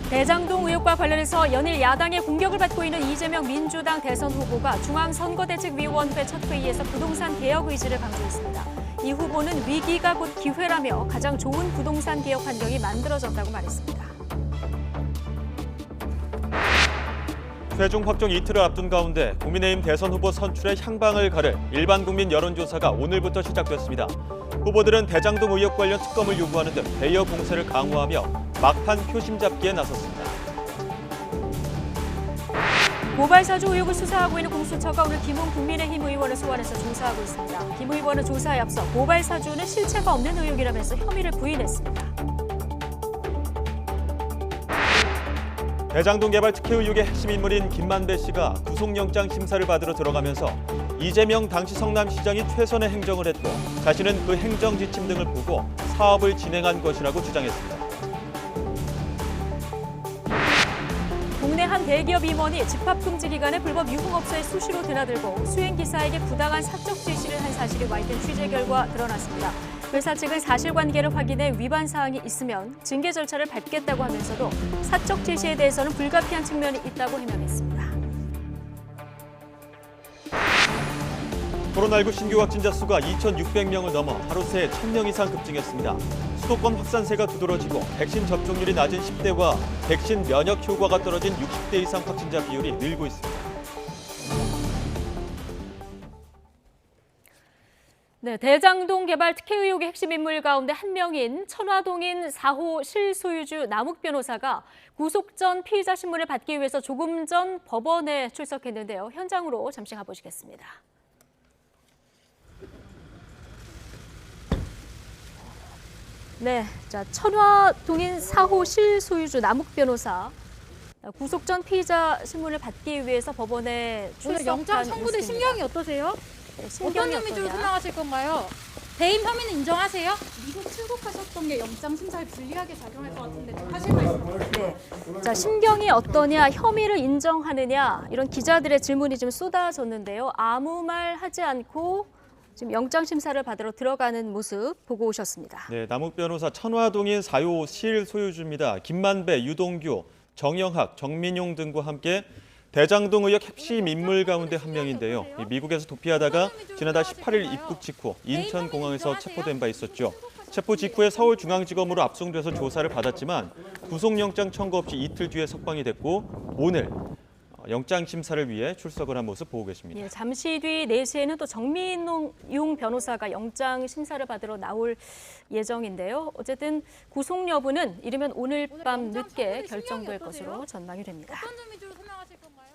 대장동 의혹과 관련해서 연일 야당의 공격을 받고 있는 이재명 민주당 대선 후보가 중앙선거대책위원회 첫 회의에서 부동산 개혁 의지를 강조했습니다. 이 후보는 위기가 곧 기회라며 가장 좋은 부동산 개혁 환경이 만들어졌다고 말했습니다. 최종 확정 이틀을 앞둔 가운데 국민의힘 대선 후보 선출의 향방을 가를 일반 국민 여론조사가 오늘부터 시작됐습니다. 후보들은 대장동 의혹 관련 특검을 요구하는 등 대여 공세를 강화하며 막판 표심 잡기에 나섰습니다. 고발 사주 의혹을 수사하고 있는 공수처가 오늘 김웅 국민의힘 의원을 소환해서 조사하고 있습니다. 김 의원은 조사에 앞서 고발 사주는 실체가 없는 의혹이라면서 혐의를 부인했습니다. 대장동 개발 특혜 의혹의 핵심 인물인 김만배 씨가 구속영장 심사를 받으러 들어가면서 이재명 당시 성남시장이 최선의 행정을 했고 자신은 그 행정 지침 등을 보고 사업을 진행한 것이라고 주장했습니다. 국내 한 대기업 임원이 집합금지 기간에 불법 유흥업소에 수시로 드나들고 수행기사에게 부당한 사적 지시를 한 사실이 와있던 취재 결과 드러났습니다. 회사 측은 사실관계를 확인해 위반 사항이 있으면 징계 절차를 밟겠다고 하면서도 사적 지시에 대해서는 불가피한 측면이 있다고 해명했습니다. 코로나19 신규 확진자 수가 2,600명을 넘어 하루 새 1,000명 이상 급증했습니다. 수도권 확산세가 두드러지고 백신 접종률이 낮은 10대와 백신 면역 효과가 떨어진 60대 이상 확진자 비율이 늘고 있습니다. 네, 대장동 개발 특혜 의혹의 핵심 인물 가운데 한 명인 천화동인 4호 실소유주 남욱 변호사가 구속 전 피의자 신문을 받기 위해서 조금 전 법원에 출석했는데요. 현장으로 잠시 가보시겠습니다. 네, 자 천화동인 4호 실소유주 남욱 변호사 구속 전 피의자 신문을 받기 위해서 법원에 오늘 출석한 영장 청구대 모습입니다. 심경이 어떠세요? 네, 어떤 심경이 혐의 주로 어떠냐? 설명하실 건가요? 배임 혐의는 인정하세요? 미국 출국하셨던 게 영장 심사에 불리하게 작용할 것 같은데 좀 하실 말씀. 네. 자, 심경이 어떠냐, 혐의를 인정하느냐 이런 기자들의 질문이 좀 쏟아졌는데요. 아무 말 하지 않고 지금 영장 심사를 받으러 들어가는 모습 보고 오셨습니다. 네, 남욱 변호사 천화동인 4호 실소유주입니다. 김만배, 유동규, 정영학, 정민용 등과 함께 대장동 의혹 핵심 인물 가운데 한 명인데요. 미국에서 도피하다가 지난달 18일 입국 직후 인천공항에서 체포된 바 있었죠. 체포 직후에 서울중앙지검으로 압송돼서 조사를 받았지만 구속영장 청구 없이 이틀 뒤에 석방이 됐고 오늘 영장 심사를 위해 출석을 한 모습 보고 계십니다. 예, 잠시 뒤 4시에는 또 정민용 변호사가 영장 심사를 받으러 나올 예정인데요. 어쨌든 구속 여부는 이르면 오늘 밤 늦게 결정될 것으로 전망이 됩니다. 어떤 혐의 주로 설명하실 건가요?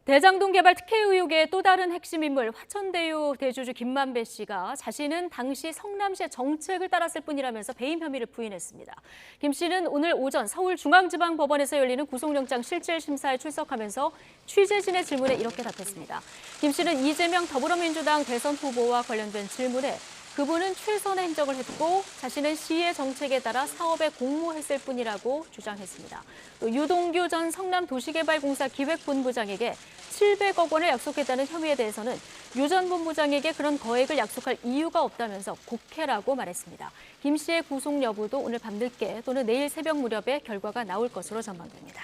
대장동 개발 특혜 의혹의 또 다른 핵심 인물 화천대유 대주주 김만배 씨가 자신은 당시 성남시의 정책을 따랐을 뿐이라면서 배임 혐의를 부인했습니다. 김 씨는 오늘 오전 서울중앙지방법원에서 열리는 구속영장 실질심사에 출석하면서 취재진의 질문에 이렇게 답했습니다. 김 씨는 이재명 더불어민주당 대선 후보와 관련된 질문에 그분은 최선의 행정을 했고 자신은 시의 정책에 따라 사업에 공모했을 뿐이라고 주장했습니다. 또 유동규 전 성남도시개발공사 기획본부장에게 700억 원을 약속했다는 혐의에 대해서는 유 전 본부장에게 그런 거액을 약속할 이유가 없다면서 곡해라고 말했습니다. 김 씨의 구속 여부도 오늘 밤늦게 또는 내일 새벽 무렵에 결과가 나올 것으로 전망됩니다.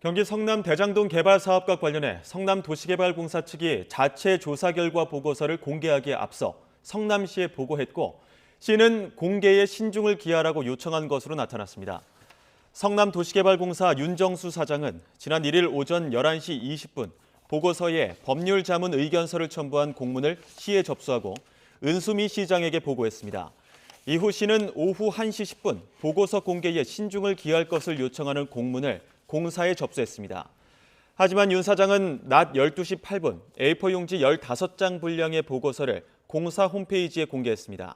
경기 성남 대장동 개발 사업과 관련해 성남도시개발공사 측이 자체 조사 결과 보고서를 공개하기에 앞서 성남시에 보고했고 시는 공개에 신중을 기하라고 요청한 것으로 나타났습니다. 성남도시개발공사 윤정수 사장은 지난 1일 오전 11시 20분 보고서에 법률 자문 의견서를 첨부한 공문을 시에 접수하고 은수미 시장에게 보고했습니다. 이후 시는 오후 1시 10분 보고서 공개에 신중을 기할 것을 요청하는 공문을 공사에 접수했습니다. 하지만 윤 사장은 낮 12시 8분 A4 용지 15장 분량의 보고서를 공사 홈페이지에 공개했습니다.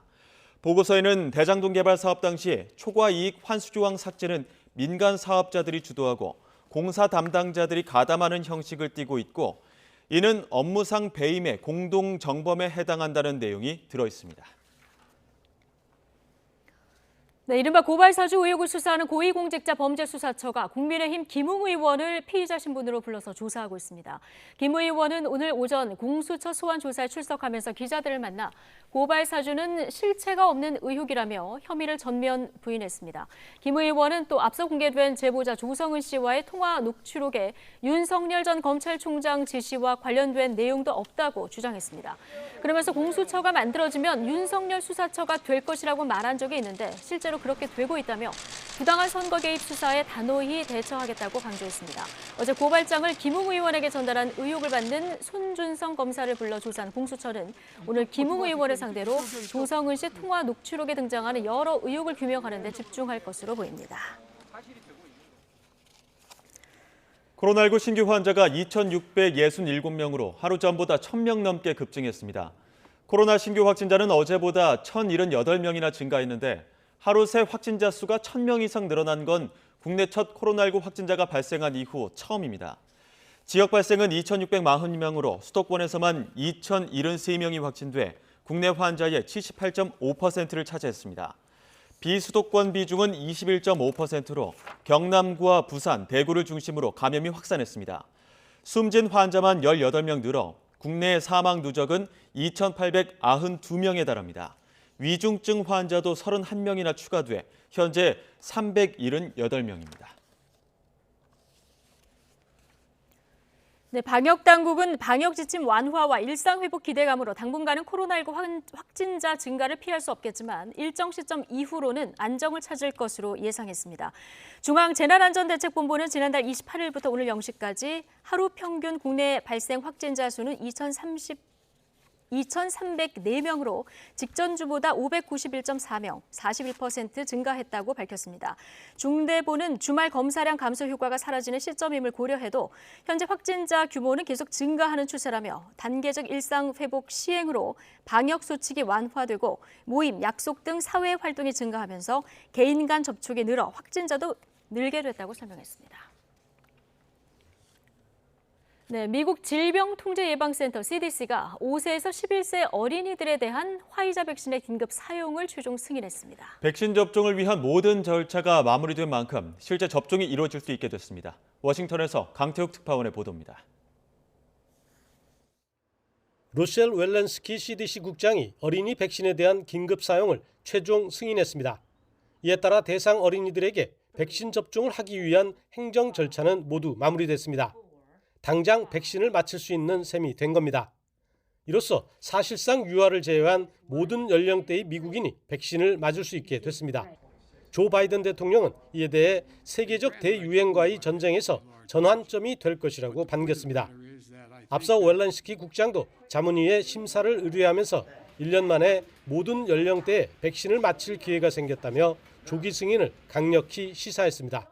보고서에는 대장동 개발 사업 당시 초과 이익 환수 조항 삭제는 민간 사업자들이 주도하고 공사 담당자들이 가담하는 형식을 띠고 있고 이는 업무상 배임의 공동 정범에 해당한다는 내용이 들어 있습니다. 네, 이른바 고발사주 의혹을 수사하는 고위공직자범죄수사처가 국민의힘 김웅 의원을 피의자 신분으로 불러서 조사하고 있습니다. 김 의원은 오늘 오전 공수처 소환 조사에 출석하면서 기자들을 만나 고발사주는 실체가 없는 의혹이라며 혐의를 전면 부인했습니다. 김 의원은 또 앞서 공개된 제보자 조성은 씨와의 통화 녹취록에 윤석열 전 검찰총장 지시와 관련된 내용도 없다고 주장했습니다. 그러면서 공수처가 만들어지면 윤석열 수사처가 될 것이라고 말한 적이 있는데 실제로 그렇게 되고 있다며 부당한 선거 개입 수사에 단호히 대처하겠다고 강조했습니다. 어제 고발장을 김웅 의원에게 전달한 의혹을 받는 손준성 검사를 불러 조사한 공수처는 오늘 김웅 의원을 상대로 조성은 씨 통화 녹취록에 등장하는 여러 의혹을 규명하는 데 집중할 것으로 보입니다. 코로나19 신규 환자가 2,667명으로 하루 전보다 1,000명 넘게 급증했습니다. 코로나 신규 확진자는 어제보다 1,078명이나 증가했는데 하루 새 확진자 수가 1,000명 이상 늘어난 건 국내 첫 코로나19 확진자가 발생한 이후 처음입니다. 지역 발생은 2,640명으로 수도권에서만 2,073명이 확진돼 국내 환자의 78.5%를 차지했습니다. 비수도권 비중은 21.5%로 경남구와 부산, 대구를 중심으로 감염이 확산했습니다. 숨진 환자만 18명 늘어 국내 사망 누적은 2,892명에 달합니다. 위중증 환자도 31명이나 추가돼 현재 378명입니다. 네, 방역당국은 방역지침 완화와 일상회복 기대감으로 당분간은 코로나19 확진자 증가를 피할 수 없겠지만 일정 시점 이후로는 안정을 찾을 것으로 예상했습니다. 중앙재난안전대책본부는 지난달 28일부터 오늘 0시까지 하루 평균 국내 발생 확진자 수는 2,304명으로 직전주보다 591.4명, 41% 증가했다고 밝혔습니다. 중대본은 주말 검사량 감소 효과가 사라지는 시점임을 고려해도 현재 확진자 규모는 계속 증가하는 추세라며 단계적 일상 회복 시행으로 방역 수칙이 완화되고 모임, 약속 등 사회 활동이 증가하면서 개인 간 접촉이 늘어 확진자도 늘게 됐다고 설명했습니다. 네, 미국 질병통제예방센터 CDC가 5세에서 11세 어린이들에 대한 화이자 백신의 긴급 사용을 최종 승인했습니다. 백신 접종을 위한 모든 절차가 마무리된 만큼 실제 접종이 이루어질 수 있게 됐습니다. 워싱턴에서 강태욱 특파원의 보도입니다. 로셸 웰런스키 CDC 국장이 어린이 백신에 대한 긴급 사용을 최종 승인했습니다. 이에 따라 대상 어린이들에게 백신 접종을 하기 위한 행정 절차는 모두 마무리됐습니다. 당장 백신을 맞힐 수 있는 셈이 된 겁니다. 이로써 사실상 유아를 제외한 모든 연령대의 미국인이 백신을 맞을 수 있게 됐습니다. 조 바이든 대통령은 이에 대해 세계적 대유행과의 전쟁에서 전환점이 될 것이라고 반겼습니다. 앞서 웰런스키 국장도 자문위에 심사를 의뢰하면서 1년 만에 모든 연령대에 백신을 맞힐 기회가 생겼다며 조기 승인을 강력히 시사했습니다.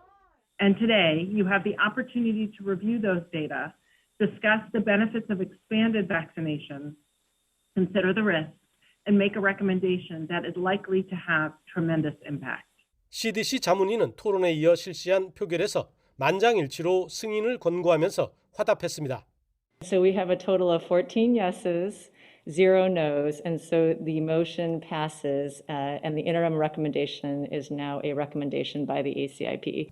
And today, you have the opportunity to review those data, discuss the benefits of expanded vaccination, consider the risks, and make a recommendation that is likely to have tremendous impact. CDC 자문위는 토론에 이어 실시한 표결에서 만장일치로 승인을 권고하면서 화답했습니다. So we have a total of 14 yeses, 0 no's, and so the motion passes, and the interim recommendation is now a recommendation by the ACIP.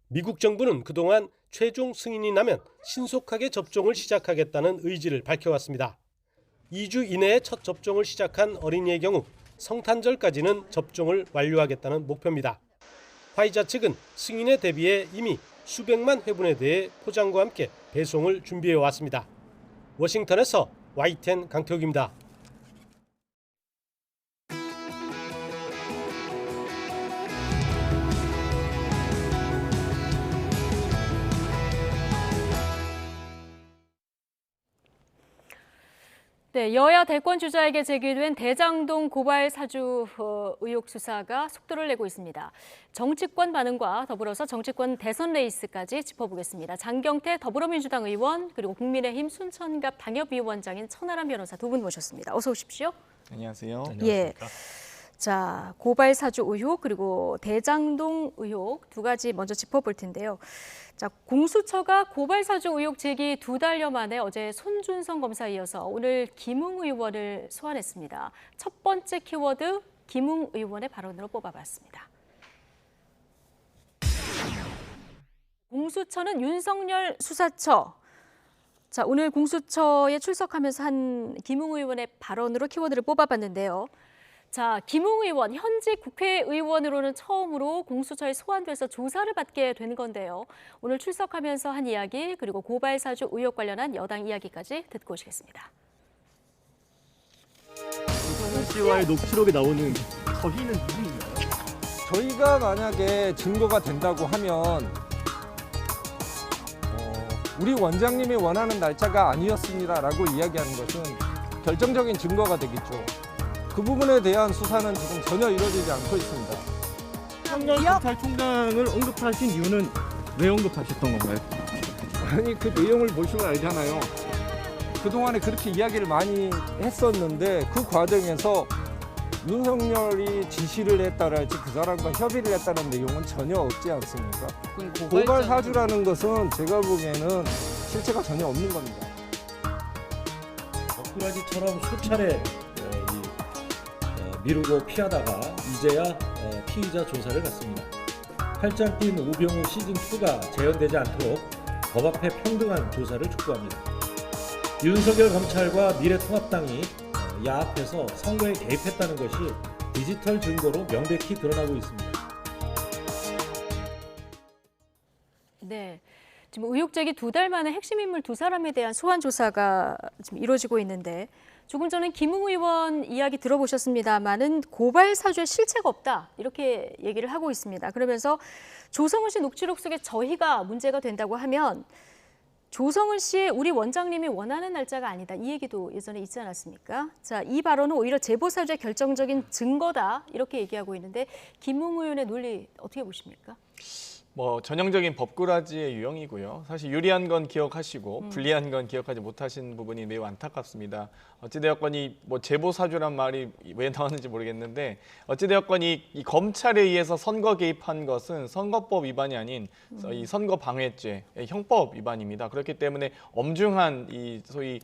미국 정부는 그동안 최종 승인이 나면 신속하게 접종을 시작하겠다는 의지를 밝혀왔습니다. 2주 이내에 첫 접종을 시작한 어린이의 경우 성탄절까지는 접종을 완료하겠다는 목표입니다. 화이자 측은 승인에 대비해 이미 수백만 회분에 대해 포장과 함께 배송을 준비해 왔습니다. 워싱턴에서 YTN 강태욱입니다. 네, 여야 대권 주자에게 제기된 대장동 고발 사주 의혹 수사가 속도를 내고 있습니다. 정치권 반응과 더불어서 정치권 대선 레이스까지 짚어보겠습니다. 장경태 더불어민주당 의원 그리고 국민의힘 순천갑 당협위원장인 천하람 변호사 두 분 모셨습니다. 어서 오십시오. 안녕하세요. 예. 자, 고발 사주 의혹 그리고 대장동 의혹 두 가지 먼저 짚어볼 텐데요. 자, 공수처가 고발 사주 의혹 제기 2달여 만에 어제 손준성 검사에 이어서 오늘 김웅 의원을 소환했습니다. 첫 번째 키워드 김웅 의원의 발언으로 뽑아봤습니다. 공수처는 윤석열 수사처. 자, 오늘 공수처에 출석하면서 한 김웅 의원의 발언으로 키워드를 뽑아봤는데요. 자, 김웅 의원, 현직 국회의원으로는 처음으로 공수처에 소환돼서 조사를 받게 된 건데요. 오늘 출석하면서 한 이야기, 그리고 고발 사주 의혹 관련한 여당 이야기까지 듣고 오시겠습니다. 윤석열 씨와의 녹취록에 나오는 저희는 누구인가요? 저희가 만약에 증거가 된다고 하면 우리 원장님이 원하는 날짜가 아니었습니다라고 이야기하는 것은 결정적인 증거가 되겠죠. 그 부분에 대한 수사는 지금 전혀 이루어지지 않고 있습니다. 윤석열 검찰총장을 언급하신 이유는 왜 언급하셨던 건가요? 아니 그 내용을 보시면 알잖아요. 그동안에 그렇게 이야기를 많이 했었는데 그 과정에서 윤석열이 지시를 했다랄지 그 사람과 협의를 했다는 내용은 전혀 없지 않습니까? 고발 사주라는 것은 제가 보기에는 실체가 전혀 없는 겁니다. 덕구라지처럼 수차례 미루고 피하다가 이제야 피의자 조사를 받습니다. 팔짱 낀 우병우 시즌2가 재현되지 않도록 법 앞에 평등한 조사를 촉구합니다. 윤석열 검찰과 미래통합당이 야합해서 선거에 개입했다는 것이 디지털 증거로 명백히 드러나고 있습니다. 네, 지금 의혹 제기 2달 만에 핵심 인물 2사람에 대한 소환 조사가 지금 이루어지고 있는데 조금 전에 김웅 의원 이야기 들어보셨습니다만은 고발 사주에 실체가 없다 이렇게 얘기를 하고 있습니다. 그러면서 조성은 씨 녹취록 속에 저희가 문제가 된다고 하면 조성은 씨의 우리 원장님이 원하는 날짜가 아니다. 이 얘기도 예전에 있지 않았습니까? 자, 이 발언은 오히려 제보 사주의 결정적인 증거다. 이렇게 얘기하고 있는데 김웅 의원의 논리 어떻게 보십니까? 전형적인 법꾸라지의 유형이고요. 사실 유리한 건 기억하시고 불리한 건 기억하지 못하신 부분이 매우 안타깝습니다. 어찌되었건 이 제보 사주란 말이 왜 나왔는지 모르겠는데 어찌되었건 이 검찰에 의해서 선거 개입한 것은 선거법 위반이 아닌 이 선거 방해죄 형법 위반입니다. 그렇기 때문에 엄중한 이 소위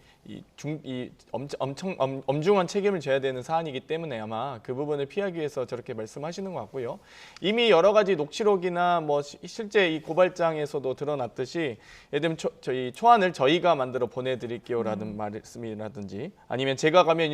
엄중한 책임을 져야 되는 사안이기 때문에 아마 그 부분을 피하기 위해서 저렇게 말씀하시는 것 같고요. 이미 여러 가지 녹취록이나 실제 이 고발장에서도 드러났듯이 예를 들면 저희 초안을 저희가 만들어 보내드릴게요라는 말씀이라든지 아니면 제가 가면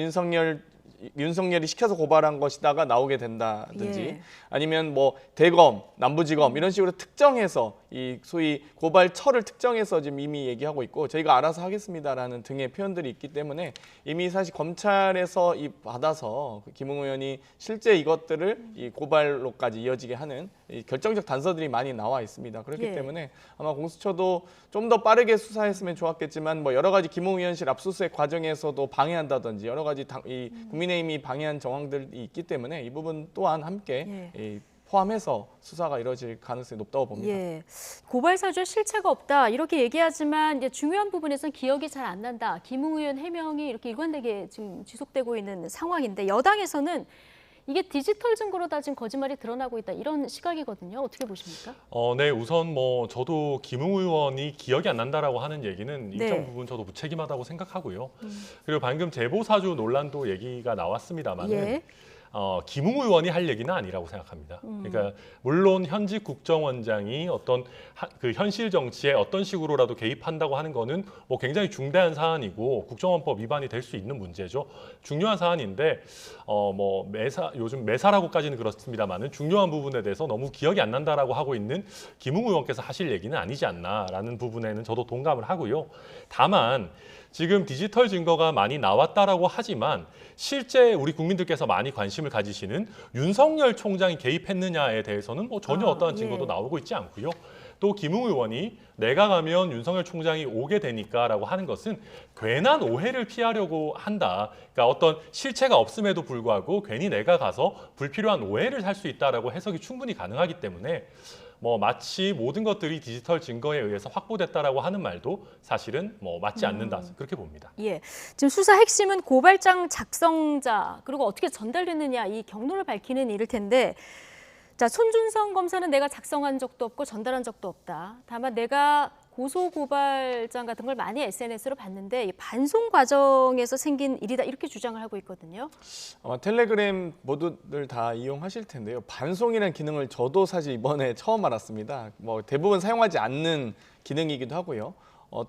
윤석열이 시켜서 고발한 것이다가 나오게 된다든지 예. 아니면 대검, 남부지검 이런 식으로 특정해서 이 소위 고발처를 특정해서 지금 이미 얘기하고 있고 저희가 알아서 하겠습니다라는 등의 표현들이 있기 때문에 이미 사실 검찰에서 받아서 김웅 의원이 실제 이것들을 이 고발로까지 이어지게 하는 이 결정적 단서들이 많이 나와 있습니다. 그렇기 예. 때문에 아마 공수처도 좀 더 빠르게 수사했으면 좋았겠지만 여러 가지 김웅 의원실 압수수색 과정에서도 방해한다든지 여러 가지 이 국민의힘이 방해한 정황들이 있기 때문에 이 부분 또한 함께 포함해서 수사가 이루어질 가능성이 높다고 봅니다. 예, 고발 사주에 실체가 없다 이렇게 얘기하지만 이제 중요한 부분에서는 기억이 잘 안 난다. 김웅 의원 해명이 이렇게 일관되게 지금 지속되고 있는 상황인데 여당에서는 이게 디지털 증거로 다 지금 거짓말이 드러나고 있다 이런 시각이거든요. 어떻게 보십니까? 네, 우선 저도 김웅 의원이 기억이 안 난다라고 하는 얘기는 일정 네. 부분 저도 무책임하다고 생각하고요. 그리고 방금 제보 사주 논란도 얘기가 나왔습니다만은. 예. 김웅 의원이 할 얘기는 아니라고 생각합니다. 그러니까 물론 현직 국정원장이 어떤 그 현실 정치에 어떤 식으로라도 개입한다고 하는 거는 굉장히 중대한 사안이고 국정원법 위반이 될 수 있는 문제죠. 중요한 사안인데 요즘 매사라고까지는 그렇습니다만은 중요한 부분에 대해서 너무 기억이 안 난다라고 하고 있는 김웅 의원께서 하실 얘기는 아니지 않나라는 부분에는 저도 동감을 하고요. 다만 지금 디지털 증거가 많이 나왔다라고 하지만 실제 우리 국민들께서 많이 관심을 가지시는 윤석열 총장이 개입했느냐에 대해서는 전혀 어떠한 증거도 나오고 있지 않고요. 또 김웅 의원이 내가 가면 윤석열 총장이 오게 되니까라고 하는 것은 괜한 오해를 피하려고 한다. 그러니까 어떤 실체가 없음에도 불구하고 괜히 내가 가서 불필요한 오해를 살 수 있다라고 해석이 충분히 가능하기 때문에 마치 모든 것들이 디지털 증거에 의해서 확보됐다라고 하는 말도 사실은 맞지 않는다 그렇게 봅니다. 예, 지금 수사 핵심은 고발장 작성자 그리고 어떻게 전달됐느냐 이 경로를 밝히는 일일 텐데, 자 손준성 검사는 내가 작성한 적도 없고 전달한 적도 없다. 다만 내가 고소고발장 같은 걸 많이 SNS로 봤는데 이 반송 과정에서 생긴 일이다 이렇게 주장을 하고 있거든요. 아마 텔레그램 모두들 다 이용하실 텐데요. 반송이라는 기능을 저도 사실 이번에 처음 알았습니다. 뭐 대부분 사용하지 않는 기능이기도 하고요.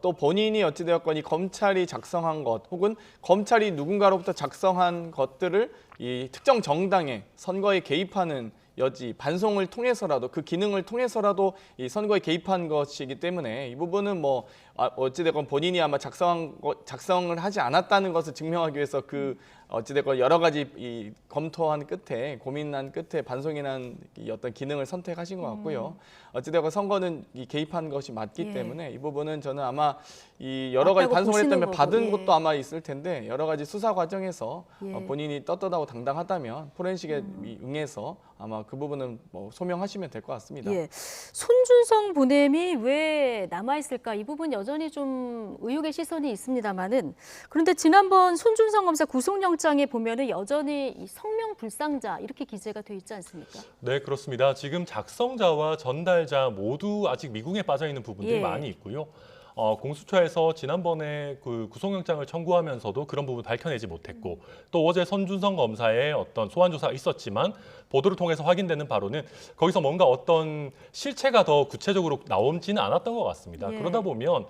또 본인이 어찌되었건 검찰이 작성한 것 혹은 검찰이 누군가로부터 작성한 것들을 이 특정 정당의 선거에 개입하는 여지, 반송을 통해서라도 그 기능을 통해서라도 이 선거에 개입한 것이기 때문에 이 부분은 뭐 어찌됐건 본인이 아마 작성을 하지 않았다는 것을 증명하기 위해서 그 어찌됐건 여러 가지 이 검토한 끝에 고민한 끝에 반송이라는 이 어떤 기능을 선택하신 것 같고요. 어찌됐건 선거는 이 개입한 것이 맞기 때문에 이 부분은 저는 아마 이 여러 가지 반송을 했다면 받은 것도 아마 있을 텐데 여러 가지 수사 과정에서 본인이 떳떳하고 당당하다면 포렌식에 응해서 아마 그 부분은 뭐 소명하시면 될 것 같습니다. 손준성 보냄이 왜 남아있을까? 이 부분 여전히 좀 의혹의 시선이 있습니다만은 그런데 지난번 손준성 검사 구속영장에 보면은 여전히 이 성명 불상자 이렇게 기재가 돼 있지 않습니까? 네, 그렇습니다. 지금 작성자와 전달자 모두 아직 미궁에 빠져 있는 부분들이 많이 있고요. 공수처에서 지난번에 그 구속영장을 청구하면서도 그런 부분 밝혀내지 못했고 또 어제 손준성 검사의 어떤 소환 조사가 있었지만 보도를 통해서 확인되는 바로는 거기서 뭔가 어떤 실체가 더 구체적으로 나오지는 않았던 것 같습니다. 그러다 보면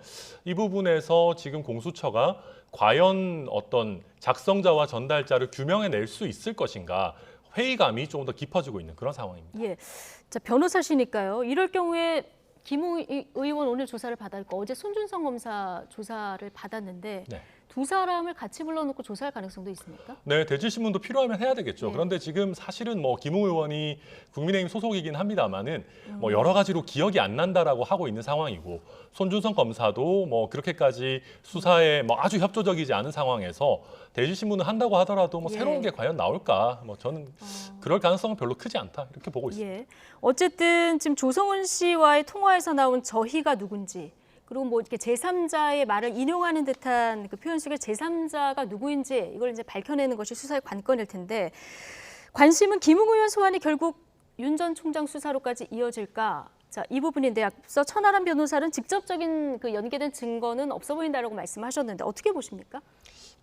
이 부분에서 지금 공수처가 과연 어떤 작성자와 전달자를 규명해낼 수 있을 것인가 회의감이 조금 더 깊어지고 있는 그런 상황입니다. 자, 변호사시니까요. 이럴 경우에 김웅 의원 오늘 조사를 받았고 어제 손준성 검사 조사를 받았는데 두 사람을 같이 불러놓고 조사할 가능성도 있습니까? 네, 대질신문도 필요하면 해야 되겠죠. 그런데 지금 사실은 뭐 김웅 의원이 국민의힘 소속이긴 합니다만은 뭐 여러 가지로 기억이 안 난다라고 하고 있는 상황이고 손준성 검사도 뭐 그렇게까지 수사에 뭐 아주 협조적이지 않은 상황에서 대질신문을 한다고 하더라도 뭐 새로운 게 과연 나올까? 뭐 저는 그럴 가능성은 별로 크지 않다 이렇게 보고 있습니다. 어쨌든 지금 조성은 씨와의 통화에서 나온 저희가 누군지. 그리고 뭐 이렇게 제3자의 말을 인용하는 듯한 그 표현 속에 제3자가 누구인지 이걸 이제 밝혀내는 것이 수사의 관건일 텐데 관심은 김웅 의원 소환이 결국 윤 전 총장 수사로까지 이어질까? 자, 이 부분인데 앞서 천하람 변호사는 직접적인 그 연계된 증거는 없어 보인다라고 말씀하셨는데 어떻게 보십니까?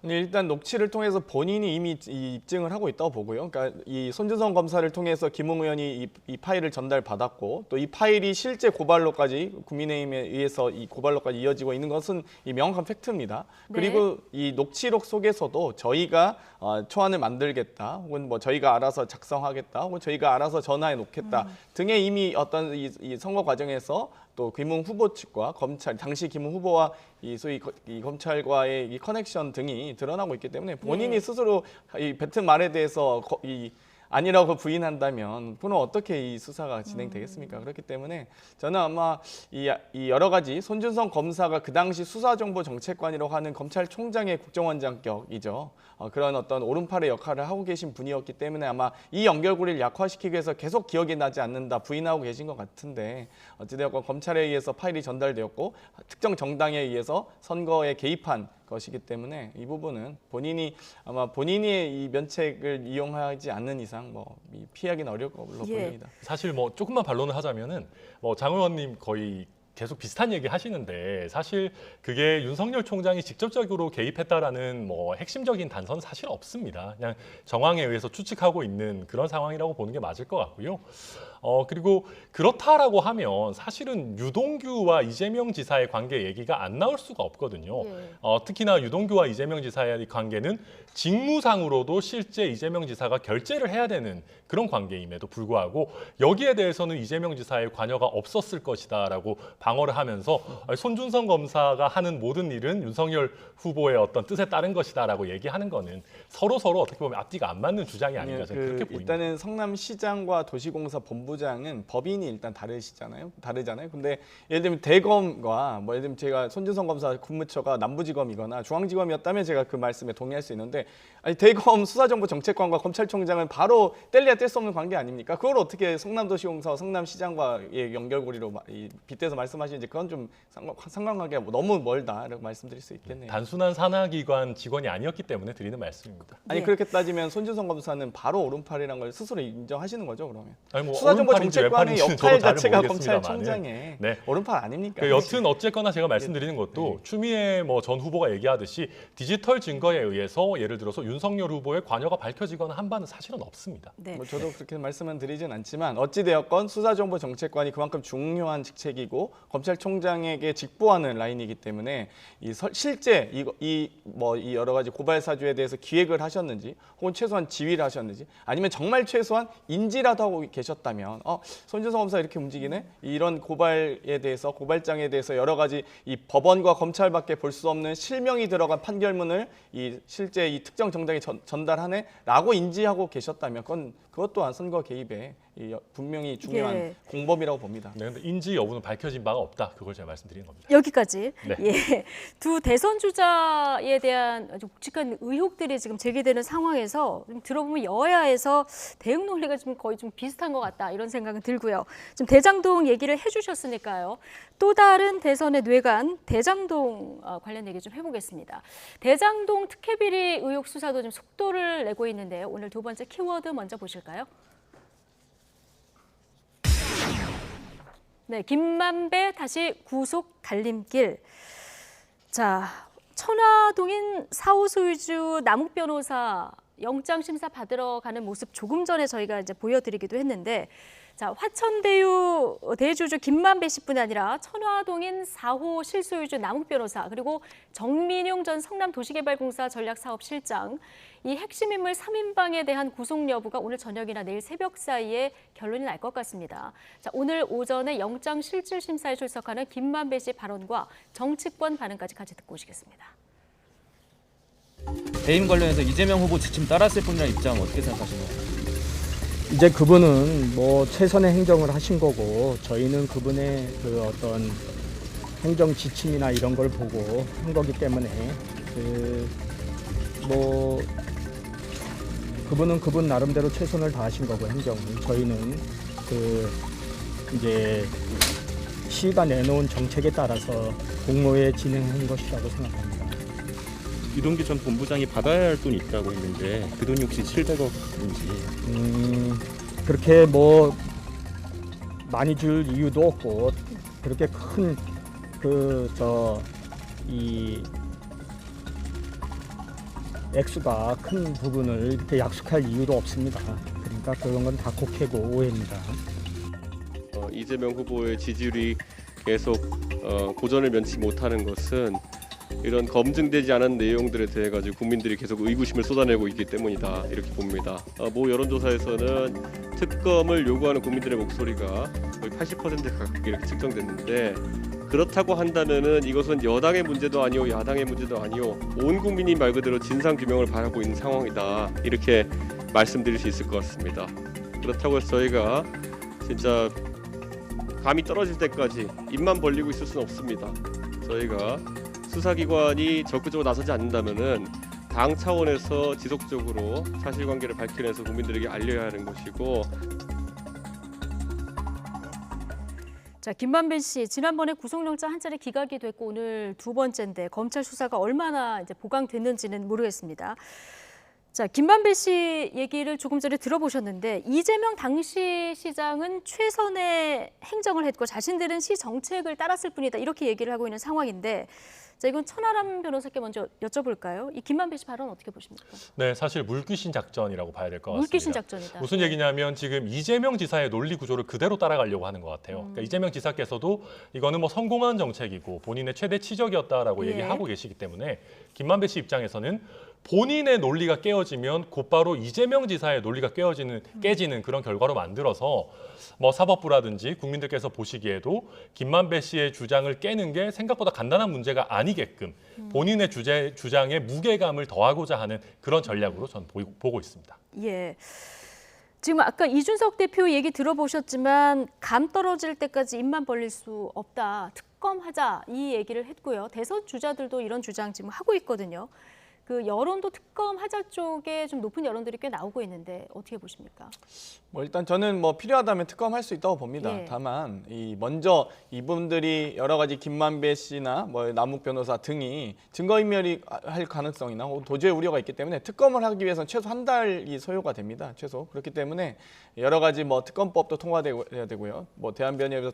일단 녹취를 통해서 본인이 이미 입증을 하고 있다고 보고요. 그러니까 이 손준성 검사를 통해서 김웅 의원이 이 파일을 전달받았고 또 이 파일이 실제 고발로까지 국민의힘에 의해서 이 고발로까지 이어지고 있는 것은 이 명확한 팩트입니다. 그리고 이 녹취록 속에서도 저희가 초안을 만들겠다, 혹은 뭐 저희가 알아서 작성하겠다, 혹은 저희가 알아서 전화해 놓겠다 등의 이미 어떤 이 선거 과정에서 또 김웅 후보 측과 검찰, 당시 김웅 후보와 이 소위 이 검찰과의 이 커넥션 등이 드러나고 있기 때문에 본인이 스스로 이 뱉은 말에 대해서 아니라고 부인한다면 그럼 어떻게 이 수사가 진행되겠습니까? 그렇기 때문에 저는 아마 이 여러 가지 손준성 검사가 그 당시 수사정보정책관이라고 하는 검찰총장의 국정원장격이죠. 그런 어떤 오른팔의 역할을 하고 계신 분이었기 때문에 아마 이 연결고리를 약화시키기 위해서 계속 기억이 나지 않는다 부인하고 계신 것 같은데 어찌되었건 검찰에 의해서 파일이 전달되었고 특정 정당에 의해서 선거에 개입한 것이기 때문에 이 부분은 아마 본인의 이 면책을 이용하지 않는 이상 뭐 피하기는 어려울 걸로 보입니다. 사실 뭐 조금만 반론을 하자면은 뭐 장 의원님 거의 계속 비슷한 얘기 하시는데 사실 그게 윤석열 총장이 직접적으로 개입했다라는 뭐 핵심적인 단서는 사실 없습니다. 그냥 정황에 의해서 추측하고 있는 그런 상황이라고 보는 게 맞을 것 같고요. 그리고 그렇다라고 하면 사실은 유동규와 이재명 지사의 관계 얘기가 안 나올 수가 없거든요. 특히나 유동규와 이재명 지사의 관계는 직무상으로도 실제 이재명 지사가 결재를 해야 되는 그런 관계임에도 불구하고 여기에 대해서는 이재명 지사의 관여가 없었을 것이다라고 방어를 하면서 손준성 검사가 하는 모든 일은 윤석열 후보의 어떤 뜻에 따른 것이다라고 얘기하는 거는 서로 어떻게 보면 앞뒤가 안 맞는 주장이 아닌가 저는 그렇게 보입니다. 일단은 성남시장과 도시공사 본부장은 법인이 일단 다르잖아요. 근데 예를 들면 대검과 뭐 예를 들면 제가 손준성 검사 근무처가 남부지검이거나 중앙지검이었다면 제가 그 말씀에 동의할 수 있는데 아니 대검 수사정보정책관과 검찰총장은 바로 뗄래야 뗄 수 없는 관계 아닙니까? 그걸 어떻게 성남도시공사와 성남시장과의 연결고리로 빗대서 말씀 말씀하시는지 그건 좀 상관관계가 너무 멀다라고 말씀드릴 수 있겠네요. 단순한 산하기관 직원이 아니었기 때문에 드리는 말씀입니다. 아니 그렇게 따지면 손준성 검사는 바로 오른팔이라는 걸 스스로 인정하시는 거죠, 그러면? 아니, 뭐 수사정보정책관의 역할 자체가 모르겠습니다만은. 검찰총장의 네. 오른팔 아닙니까? 그 여튼 어쨌거나 제가 말씀드리는 것도 추미애 전 후보가 얘기하듯이 디지털 증거에 의해서 예를 들어서 윤석열 후보의 관여가 밝혀지거나 한 바는 사실은 없습니다. 네. 저도 그렇게 말씀은 드리진 않지만 어찌되었건 수사정보정책관이 그만큼 중요한 직책이고 검찰총장에게 직보하는 라인이기 때문에 실제 이 여러 가지 고발 사주에 대해서 기획을 하셨는지 혹은 최소한 지휘를 하셨는지 아니면 정말 최소한 인지라도 하고 계셨다면 손준성 검사 이렇게 움직이네? 이런 고발에 대해서 고발장에 대해서 여러 가지 이 법원과 검찰밖에 볼 수 없는 실명이 들어간 판결문을 실제 이 특정 정당에 전달하네라고 인지하고 계셨다면 그것 또한 선거 개입에 분명히 중요한 공범이라고 봅니다. 네, 근데 인지 여부는 밝혀진 바가 없다. 그걸 제가 말씀드리는 겁니다. 여기까지. 네. 예. 두 대선 주자에 대한 아주 묵직한 의혹들이 지금 제기되는 상황에서 좀 들어보면 여야에서 대응 논리가 좀 거의 좀 비슷한 것 같다 이런 생각은 들고요. 지금 대장동 얘기를 해주셨으니까요. 또 다른 대선의 뇌관 대장동 관련 얘기 좀 해보겠습니다. 대장동 특혜비리 의혹 수사도 좀 속도를 내고 있는데요. 오늘 두 번째 키워드 먼저 보실까요? 네, 김만배 다시 구속 갈림길. 자, 천화동인 4호 소유주 남욱 변호사 영장 심사 받으러 가는 모습 조금 전에 저희가 이제 보여드리기도 했는데, 자, 화천대유 대주주 김만배 씨뿐 아니라 천화동인 4호 실소유주 남욱 변호사 그리고 정민용 전 성남도시개발공사 전략사업실장 이 핵심 인물 3인방에 대한 구속 여부가 오늘 저녁이나 내일 새벽 사이에 결론이 날 것 같습니다. 자, 오늘 오전에 영장 실질 심사에 출석하는 김만배 씨 발언과 정치권 반응까지 같이 듣고 오시겠습니다. 배임 관련해서 이재명 후보 지침 따랐을 뿐이라는 입장 어떻게 생각하시나요? 이제 그분은 뭐 최선의 행정을 하신 거고 저희는 그분의 그 어떤 행정 지침이나 이런 걸 보고 한 거기 때문에 그분은 그분 나름대로 최선을 다하신 거고 행정은 저희는 이제 시가 내놓은 정책에 따라서 공모에 진행한 것이라고 생각합니다. 유동규 전 본부장이 받아야 할 돈이 있다고 했는데 그 돈이 혹시 700억인지 그렇게 뭐 많이 줄 이유도 없고 그렇게 큰 이 액수가 큰 부분을 이렇게 약속할 이유도 없습니다. 그러니까 그런 건 다 곡해고 오해입니다. 이재명 후보의 지지율이 계속 고전을 면치 못하는 것은 이런 검증되지 않은 내용들에 대해 가지고 국민들이 계속 의구심을 쏟아내고 있기 때문이다 이렇게 봅니다. 모 여론조사에서는 특검을 요구하는 국민들의 목소리가 거의 80% 가깝게 이렇게 측정됐는데 그렇다고 한다면은 이것은 여당의 문제도 아니오 야당의 문제도 아니오 온 국민이 말 그대로 진상 규명을 바라고 있는 상황이다 이렇게 말씀드릴 수 있을 것 같습니다. 그렇다고 해서 저희가 진짜 감이 떨어질 때까지 입만 벌리고 있을 수는 없습니다. 저희가 수사기관이 적극적으로 나서지 않는다면은 당 차원에서 지속적으로 사실관계를 밝혀내서 국민들에게 알려야 하는 것이고. 자, 김만배 씨 지난번에 구속영장 한 차례 기각이 됐고 오늘 두 번째인데 검찰 수사가 얼마나 이제 보강됐는지는 모르겠습니다. 자, 김만배 씨 얘기를 조금 전에 들어보셨는데 이재명 당시 시장은 최선의 행정을 했고 자신들은 시 정책을 따랐을 뿐이다 이렇게 얘기를 하고 있는 상황인데 자, 이건 천하람 변호사께 먼저 여쭤볼까요? 이 김만배 씨 발언 어떻게 보십니까? 네, 사실 물귀신 작전이라고 봐야 될 것 같습니다. 물귀신 작전이다. 무슨 얘기냐면 지금 이재명 지사의 논리 구조를 그대로 따라가려고 하는 것 같아요. 그러니까 이재명 지사께서도 이거는 뭐 성공한 정책이고 본인의 최대 치적이었다라고 얘기하고 계시기 때문에 김만배 씨 입장에서는 본인의 논리가 깨어지면 곧바로 이재명 지사의 논리가 깨지는 그런 결과로 만들어서 뭐 사법부라든지 국민들께서 보시기에도 김만배 씨의 주장을 깨는 게 생각보다 간단한 문제가 아니게끔 본인의 주장에 무게감을 더하고자 하는 그런 전략으로 저는 보고 있습니다. 예. 지금 아까 이준석 대표 얘기 들어보셨지만 감 떨어질 때까지 입만 벌릴 수 없다. 특검하자 이 얘기를 했고요. 대선 주자들도 이런 주장 지금 하고 있거든요. 그 여론도 특검 하자 쪽에 좀 높은 여론들이 꽤 나오고 있는데 어떻게 보십니까? 뭐 일단 저는 뭐 필요하다면 특검할 수 있다고 봅니다. 예. 다만 먼저 이분들이 여러 가지 김만배 씨나 뭐 남욱 변호사 등이 증거인멸이 할 가능성이나 도주의 우려가 있기 때문에 특검을 하기 위해서는 최소 한 달이 소요가 됩니다. 최소 그렇기 때문에 여러 가지 뭐 특검법도 통과돼야 되고요. 뭐 대한변협에서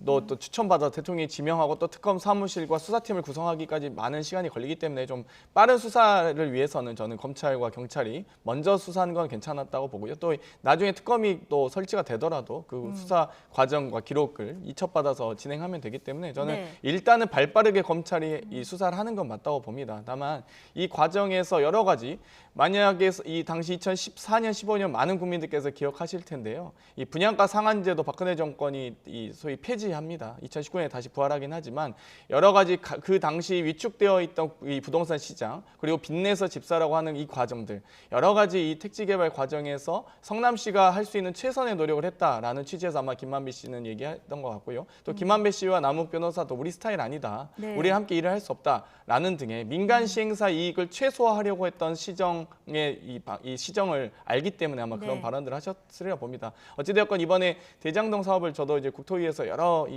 또 추천받아 대통령이 지명하고 또 특검 사무실과 수사팀을 구성하기까지 많은 시간이 걸리기 때문에 좀 빠른 수사를 위해서는 저는 검찰과 경찰이 먼저 수사하는 건 괜찮았다고 보고요. 또 나중에 특검이 또 설치가 되더라도 그 수사 과정과 기록을 이첩받아서 진행하면 되기 때문에 저는 네. 일단은 발빠르게 검찰이 이 수사를 하는 건 맞다고 봅니다. 다만 이 과정에서 여러 가지 만약에 이 당시 2014년, 15년 많은 국민들께서 기억하실 텐데요. 이 분양가 상한제도 박근혜 정권이 이 소위 폐지합니다. 2019년에 다시 부활하긴 하지만 여러 가지 그 당시 위축되어 있던 이 부동산 시장 그리고 빚내서 집사라고 하는 이 과정들 여러 가지 이 택지 개발 과정에서 성남시가 할 수 있는 최선의 노력을 했다라는 취지에서 아마 김만배 씨는 얘기했던 것 같고요. 또 김만배 씨와 남욱 변호사도 우리 스타일 아니다. 네. 우리 함께 일을 할 수 없다라는 등의 민간 시행사 이익을 최소화하려고 했던 시정의 이 시정을 알기 때문에 아마 그런 네. 발언들을 하셨으리라 봅니다. 어찌되었건 이번에 대장동 사업을 저도 이제 국토위에서 여러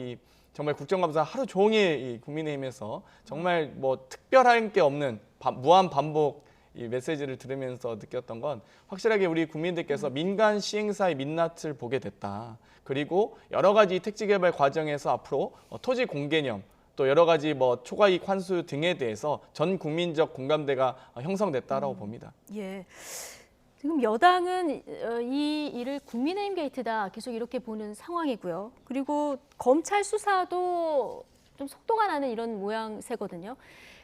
정말 국정감사 하루 종일 이 국민의힘에서 정말 뭐 특별한 게 없는 무한 반복 이 메시지를 들으면서 느꼈던 건 확실하게 우리 국민들께서 민간 시행사의 민낯을 보게 됐다. 그리고 여러 가지 택지 개발 과정에서 앞으로 토지 공개념 또 여러 가지 뭐 초과이익 환수 등에 대해서 전 국민적 공감대가 형성됐다라고 봅니다. 예. 지금 여당은 이 일을 국민의힘 게이트다 계속 이렇게 보는 상황이고요. 그리고 검찰 수사도 좀 속도가 나는 이런 모양새거든요.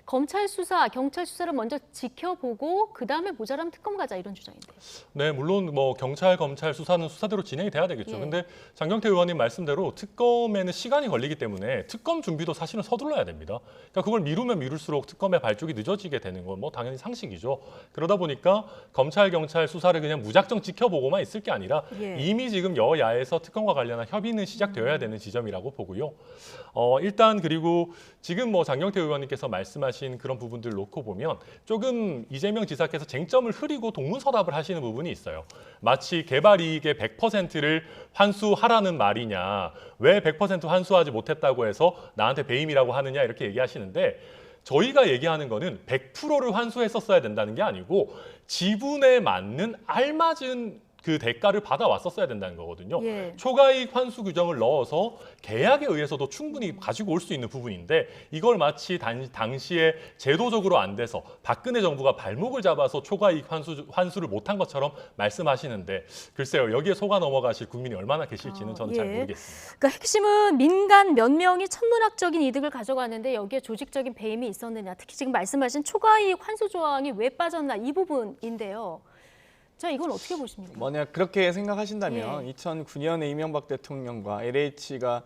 검찰 수사, 경찰 수사를 먼저 지켜보고 그다음에 모자라면 특검 가자 이런 주장인데요. 네, 물론 뭐 경찰, 검찰 수사는 수사대로 진행이 돼야 되겠죠. 예. 근데 장경태 의원님 말씀대로 특검에는 시간이 걸리기 때문에 특검 준비도 사실은 서둘러야 됩니다. 그러니까 그걸 미루면 미룰수록 특검의 발족이 늦어지게 되는 건 뭐 당연히 상식이죠. 그러다 보니까 검찰, 경찰 수사를 그냥 무작정 지켜보고만 있을 게 아니라 예. 이미 지금 여야에서 특검과 관련한 협의는 시작되어야 되는 지점이라고 보고요. 일단 그리고 지금 뭐 장경태 의원님께서 말씀하신 그런 부분들 놓고 보면 조금 이재명 지사께서 쟁점을 흐리고 동문서답을 하시는 부분이 있어요. 마치 개발 이익의 100%를 환수하라는 말이냐, 왜 100% 환수하지 못했다고 해서 나한테 배임이라고 하느냐 이렇게 얘기하시는데 저희가 얘기하는 거는 100%를 환수했었어야 된다는 게 아니고 지분에 맞는 알맞은 그 대가를 받아왔었어야 된다는 거거든요. 예. 초과이익 환수 규정을 넣어서 계약에 의해서도 충분히 가지고 올 수 있는 부분인데 이걸 마치 당시에 제도적으로 안 돼서 박근혜 정부가 발목을 잡아서 초과이익 환수를 못한 것처럼 말씀하시는데 글쎄요. 여기에 속아 넘어가실 국민이 얼마나 계실지는 저는 잘 모르겠습니다. 그러니까 핵심은 민간 몇 명이 천문학적인 이득을 가져가는데 여기에 조직적인 배임이 있었느냐. 특히 지금 말씀하신 초과이익 환수 조항이 왜 빠졌나 이 부분인데요. 자, 이건 어떻게 보십니까? 만약 그렇게 생각하신다면 예. 2009년에 이명박 대통령과 LH가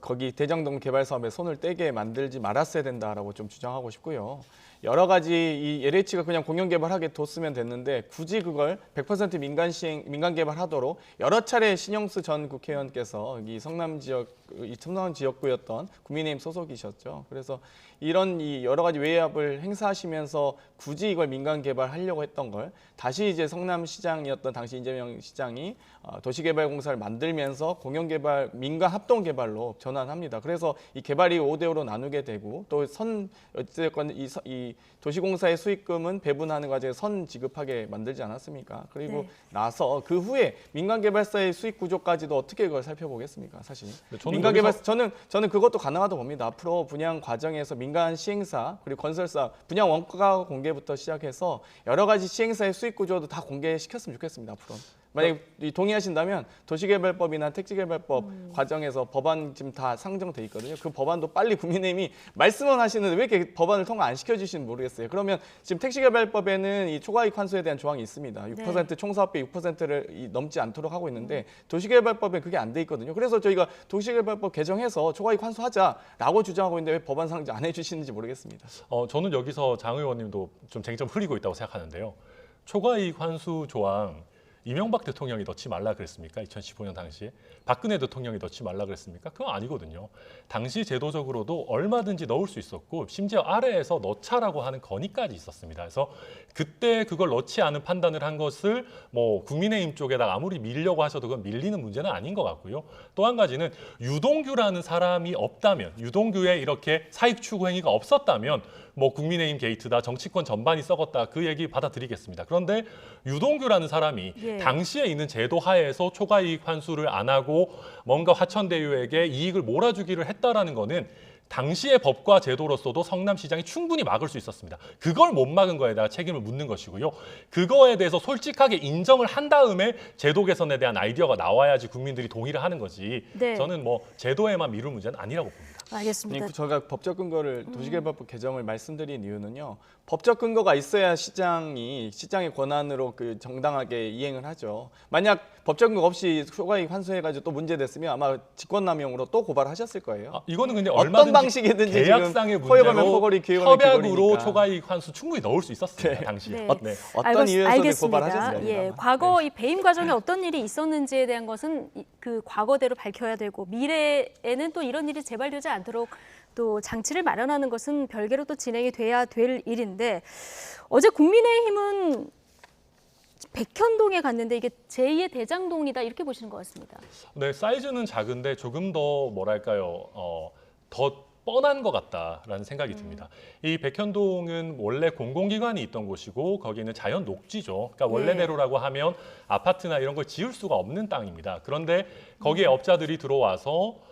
거기 대장동 개발 사업에 손을 떼게 만들지 말았어야 된다라고 좀 주장하고 싶고요. 여러 가지 이 LH가 그냥 공영 개발하게 뒀으면 됐는데 굳이 그걸 100% 민간 개발하도록 여러 차례 신영수 전 국회의원께서 이 성남 지역구였던 국민의힘 소속이셨죠. 그래서 이런 여러 가지 외압을 행사하시면서 굳이 이걸 민간 개발하려고 했던 걸 다시 이제 성남시장이었던 당시 이재명 시장이 도시개발공사를 만들면서 공영개발, 민간 합동개발로 전환합니다. 그래서 이 개발이 5대5로 나누게 되고 또 어쨌건 이 도시공사의 수익금은 배분하는 과정에서 선 지급하게 만들지 않았습니까? 그리고 네. 나서 그 후에 민간개발사의 수익 구조까지도 어떻게 그걸 살펴보겠습니까? 사실 저는 민간개발사 저는 그것도 가능하다고 봅니다. 앞으로 분양 과정에서 민간 시행사 그리고 건설사 분양 원가 공개부터 시작해서 여러 가지 시행사의 수익 구조도 다 공개시켰으면 좋겠습니다. 앞으로. 만약에 동의하신다면 도시개발법이나 택지개발법 과정에서 법안 지금 다 상정돼 있거든요. 그 법안도 빨리 국민의힘이 말씀은 하시는데 왜 이렇게 법안을 통과 안 시켜주시는지 모르겠어요. 그러면 지금 택지개발법에는 이 초과이익 환수에 대한 조항이 있습니다. 6% 총사업비 6%를 넘지 않도록 하고 있는데 도시개발법에 그게 안 돼 있거든요. 그래서 저희가 도시개발법 개정해서 초과이익 환수하자라고 주장하고 있는데 왜 법안 상정 안 해주시는지 모르겠습니다. 저는 여기서 장 의원님도 좀 쟁점 흐리고 있다고 생각하는데요. 초과이익 환수 조항 이명박 대통령이 넣지 말라 그랬습니까? 2015년 당시에. 박근혜 대통령이 넣지 말라 그랬습니까? 그건 아니거든요. 당시 제도적으로도 얼마든지 넣을 수 있었고 심지어 아래에서 넣자라고 하는 건의까지 있었습니다. 그래서 그때 그걸 넣지 않은 판단을 한 것을 뭐 국민의힘 쪽에다가 아무리 밀려고 하셔도 그건 밀리는 문제는 아닌 것 같고요. 또 한 가지는 유동규라는 사람이 없다면, 유동규의 이렇게 사익 추구 행위가 없었다면 뭐 국민의힘 게이트다, 정치권 전반이 썩었다, 그 얘기 받아들이겠습니다. 그런데 유동규라는 사람이 당시에 있는 제도 하에서 초과이익 환수를 안 하고 뭔가 화천대유에게 이익을 몰아주기를 했다라는 거는 당시의 법과 제도로서도 성남시장이 충분히 막을 수 있었습니다. 그걸 못 막은 거에 대한 책임을 묻는 것이고요. 그거에 대해서 솔직하게 인정을 한 다음에 제도 개선에 대한 아이디어가 나와야지 국민들이 동의를 하는 거지. 네. 저는 뭐 제도에만 미룰 문제는 아니라고 봅니다. 알겠습니다. 저희가 법적 근거를 도시개발법 개정을 말씀드린 이유는요. 법적 근거가 있어야 시장의 권한으로 그 정당하게 이행을 하죠. 만약 법적 근거 없이 초과이익 환수해가지고 또 문제됐으면 아마 직권남용으로 또 고발하셨을 거예요. 이거는 근데 어떤 얼마든지 방식이든지 계약상의 허용하면 문제로 포괄이 기회가 협약으로 초과이익 환수 충분히 넣을 수 있었습니다. 당시에. 네. 어떤 이유에서 알겠습니다. 고발하셨어요? 예, 과거 이 배임 과정에 어떤 일이 있었는지에 대한 것은 그 과거대로 밝혀야 되고 미래에는 또 이런 일이 재발되지 않도록 또 장치를 마련하는 것은 별개로 또 진행이 돼야 될 일인데 어제 국민의힘은 백현동에 갔는데 이게 제2의 대장동이다 이렇게 보시는 것 같습니다. 네, 사이즈는 작은데 조금 더 뭐랄까요, 더 뻔한 것 같다라는 생각이 듭니다. 이 백현동은 원래 공공기관이 있던 곳이고 거기는 자연 녹지죠. 그러니까 원래대로라고 하면 아파트나 이런 걸 지을 수가 없는 땅입니다. 그런데 거기에 업자들이 들어와서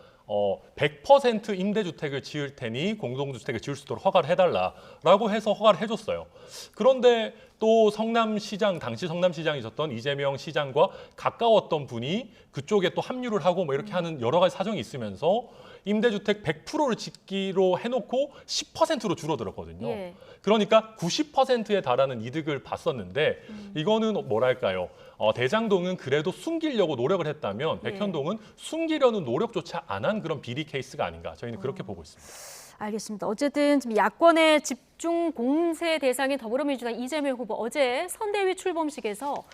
100% 임대주택을 지을 테니 공동주택을 지을 수 있도록 허가를 해달라라고 해서 허가를 해줬어요. 그런데 또 성남시장, 당시 성남시장이셨던 이재명 시장과 가까웠던 분이 그쪽에 또 합류를 하고 뭐 이렇게 하는 여러 가지 사정이 있으면서 임대주택 100%를 짓기로 해놓고 10%로 줄어들었거든요. 그러니까 90%에 달하는 이득을 봤었는데 이거는 뭐랄까요? 대장동은 그래도 숨기려고 노력을 했다면 백현동은 숨기려는 노력조차 안 한 그런 비리 케이스가 아닌가 저희는 그렇게 보고 있습니다. 알겠습니다. 어쨌든 지금 야권의 집중 공세 대상인 더불어민주당 이재명 후보 어제 선대위 출범식에서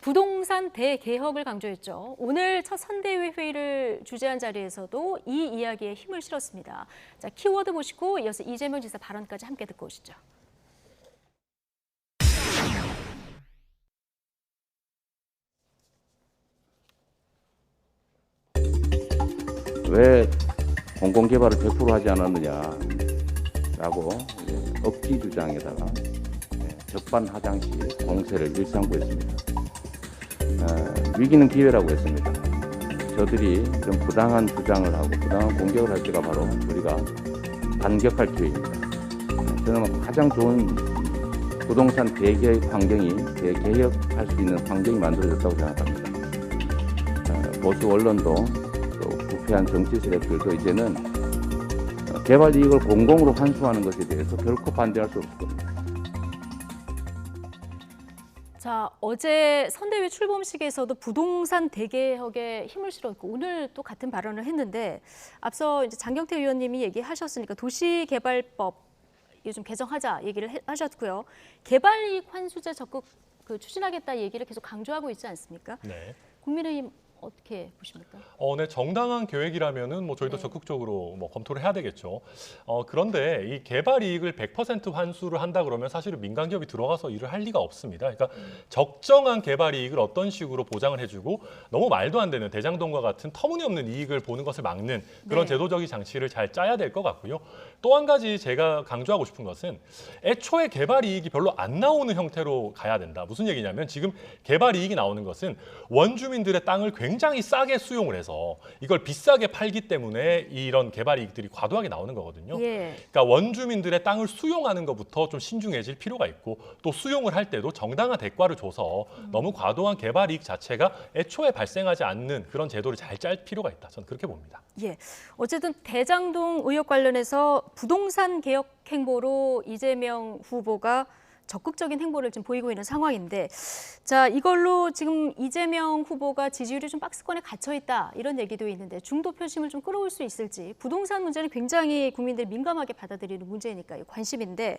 부동산 대개혁을 강조했죠. 오늘 첫 선대위 회의를 주재한 자리에서도 이 이야기에 힘을 실었습니다. 자, 키워드 보시고 이어서 이재명 지사 발언까지 함께 듣고 오시죠. 왜 공공개발을 100% 하지 않았느냐라고 억지 주장에다가 적반하장식 공세를 일삼고했습니다. 위기는 기회라고 했습니다. 저들이 좀 부당한 주장을 하고 부당한 공격을 할 때가 바로 우리가 반격할 기회입니다. 저는 가장 좋은 부동산 대개혁 환경이 대개혁할 수 있는 환경이 만들어졌다고 생각합니다. 보수 언론도 또 부패한 정치 세력들도 이제는 개발 이익을 공공으로 환수하는 것에 대해서 결코 반대할 수 없을 겁니다. 자, 어제 선대위 출범식에서도 부동산 대개혁에 힘을 실었고 오늘 또 같은 발언을 했는데 앞서 이제 장경태 의원님이 얘기하셨으니까 도시개발법 요즘 개정하자 얘기를 하셨고요. 개발이익 환수제 적극 추진하겠다 얘기를 계속 강조하고 있지 않습니까? 네. 국민의힘 어떻게 보십니까? 네, 정당한 계획이라면은 뭐 저희도 적극적으로 뭐 검토를 해야 되겠죠. 그런데 이 개발 이익을 100% 환수를 한다 그러면 사실은 민간 기업이 들어가서 일을 할 리가 없습니다. 그러니까 적정한 개발 이익을 어떤 식으로 보장을 해주고 너무 말도 안 되는 대장동과 같은 터무니없는 이익을 보는 것을 막는 그런 제도적인 장치를 잘 짜야 될 것 같고요. 또 한 가지 제가 강조하고 싶은 것은 애초에 개발 이익이 별로 안 나오는 형태로 가야 된다. 무슨 얘기냐면 지금 개발 이익이 나오는 것은 원주민들의 땅을 굉장히 싸게 수용을 해서 이걸 비싸게 팔기 때문에 이런 개발 이익들이 과도하게 나오는 거거든요. 그러니까 원주민들의 땅을 수용하는 것부터 좀 신중해질 필요가 있고 또 수용을 할 때도 정당한 대가를 줘서 너무 과도한 개발 이익 자체가 애초에 발생하지 않는 그런 제도를 잘 짤 필요가 있다. 저는 그렇게 봅니다. 어쨌든 대장동 의혹 관련해서 부동산 개혁 행보로 이재명 후보가 적극적인 행보를 지금 보이고 있는 상황인데 자, 이걸로 지금 이재명 후보가 지지율이 좀 박스권에 갇혀 있다 이런 얘기도 있는데 중도 표심을 좀 끌어올 수 있을지 부동산 문제는 굉장히 국민들이 민감하게 받아들이는 문제니까요. 관심인데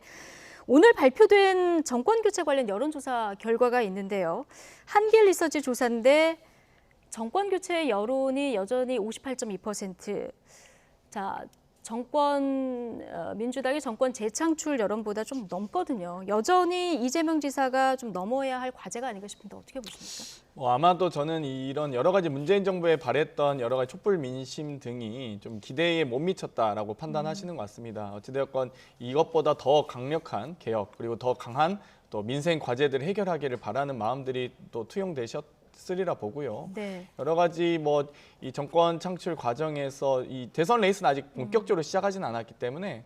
오늘 발표된 정권 교체 관련 여론조사 결과가 있는데요. 한길 리서치 조사인데 정권 교체 여론이 여전히 58.2%. 자, 민주당의 정권 재창출 여론보다 좀 넘거든요. 여전히 이재명 지사가 좀 넘어야 할 과제가 아닌가 싶은데 어떻게 보십니까? 아마도 저는 이런 여러 가지 문재인 정부에 발했던 여러 가지 촛불 민심 등이 좀 기대에 못 미쳤다라고 판단하시는 것 같습니다. 어찌되었건 이것보다 더 강력한 개혁 그리고 더 강한 또 민생 과제들을 해결하기를 바라는 마음들이 또 투영되셨으리라 보고요. 네. 여러 가지 이 정권 창출 과정에서 이 대선 레이스는 아직 본격적으로 시작하지는 않았기 때문에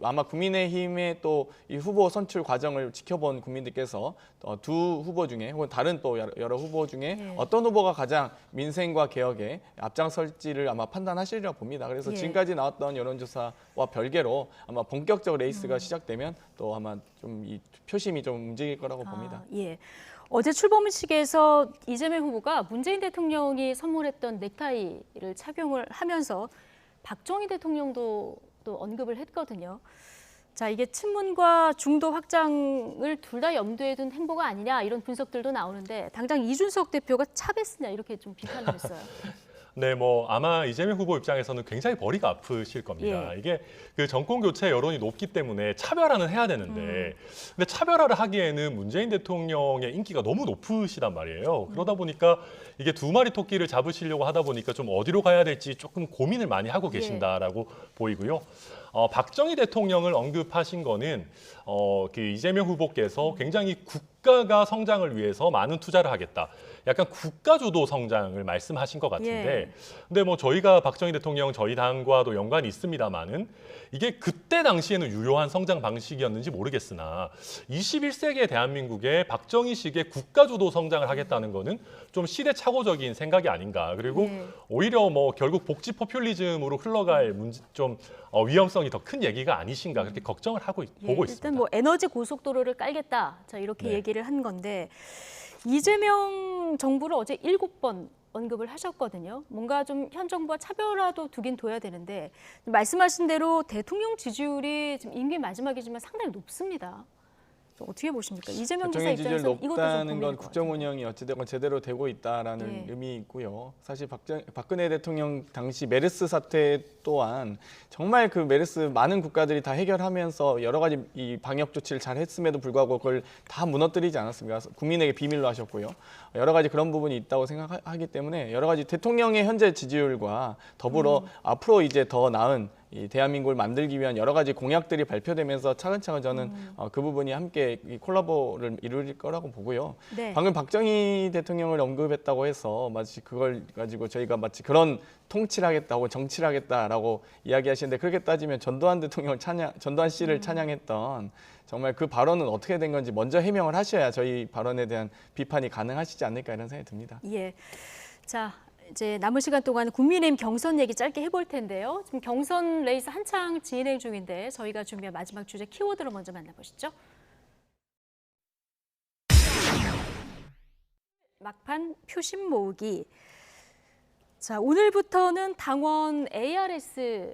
아마 국민의힘의 또 이 후보 선출 과정을 지켜본 국민들께서 두 후보 중에 혹은 다른 또 여러 후보 중에 어떤 후보가 가장 민생과 개혁에 앞장설지를 아마 판단하시리라 봅니다. 그래서 지금까지 나왔던 여론조사와 별개로 아마 본격적 레이스가 시작되면 또 아마 좀 이 표심이 좀 움직일 거라고 봅니다. 예. 어제 출범식에서 이재명 후보가 문재인 대통령이 선물했던 넥타이를 착용을 하면서 박정희 대통령도 또 언급을 했거든요. 자, 이게 친문과 중도 확장을 둘 다 염두에 둔 행보가 아니냐 이런 분석들도 나오는데 당장 이준석 대표가 차베스냐 이렇게 좀 비판을 했어요. 네, 아마 이재명 후보 입장에서는 굉장히 머리가 아프실 겁니다. 이게 그 정권 교체 여론이 높기 때문에 차별화는 해야 되는데, 근데 차별화를 하기에는 문재인 대통령의 인기가 너무 높으시단 말이에요. 그러다 보니까 이게 두 마리 토끼를 잡으시려고 하다 보니까 좀 어디로 가야 될지 조금 고민을 많이 하고 계신다라고 보이고요. 박정희 대통령을 언급하신 거는 그 이재명 후보께서 굉장히 국가가 성장을 위해서 많은 투자를 하겠다. 약간 국가주도 성장을 말씀하신 것 같은데, 근데 저희가 박정희 대통령 저희 당과도 연관이 있습니다만은 이게 그때 당시에는 유효한 성장 방식이었는지 모르겠으나 21세기의 대한민국에 박정희식의 국가주도 성장을 하겠다는 거는 좀 시대착오적인 생각이 아닌가. 그리고 오히려 결국 복지 포퓰리즘으로 흘러갈 위험성이 더 큰 얘기가 아니신가 그렇게 걱정을 보고 있습니다. 일단 에너지 고속도로를 깔겠다. 자, 이렇게 얘기를 한 건데 이재명 정부를 어제 7번 언급을 하셨거든요. 뭔가 좀 현 정부와 차별화도 두긴 둬야 되는데 말씀하신 대로 대통령 지지율이 지금 임기 마지막이지만 상당히 높습니다. 어떻게 보십니까? 이재명 지사 대통령 지지율 입장에서 이것도 좀 높다는 고민일 건 것 국정 운영이 어찌되건 제대로 되고 있다라는 의미이고요. 사실 박근혜 대통령 당시 메르스 사태 또한 정말 그 메르스 많은 국가들이 다 해결하면서 여러 가지 이 방역 조치를 잘 했음에도 불구하고 그걸 다 무너뜨리지 않았습니까? 국민에게 비밀로 하셨고요. 여러 가지 그런 부분이 있다고 생각하기 때문에 여러 가지 대통령의 현재 지지율과 더불어 앞으로 이제 더 나은 이 대한민국을 만들기 위한 여러 가지 공약들이 발표되면서 차근차근 저는 그 부분이 함께 이 콜라보를 이룰 거라고 보고요. 방금 박정희 대통령을 언급했다고 해서 마치 그걸 가지고 저희가 마치 그런 통치를 하겠다 혹은 정치를 하겠다라고 이야기하시는데 그렇게 따지면 전두환 씨를 찬양했던 정말 그 발언은 어떻게 된 건지 먼저 해명을 하셔야 저희 발언에 대한 비판이 가능하시지 않을까 이런 생각이 듭니다. 자, 이제 남은 시간 동안 국민의힘 경선 얘기 짧게 해볼 텐데요. 지금 경선 레이스 한창 진행 중인데 저희가 준비한 마지막 주제 키워드로 먼저 만나보시죠. 막판 표심 모으기. 자, 오늘부터는 당원 ARS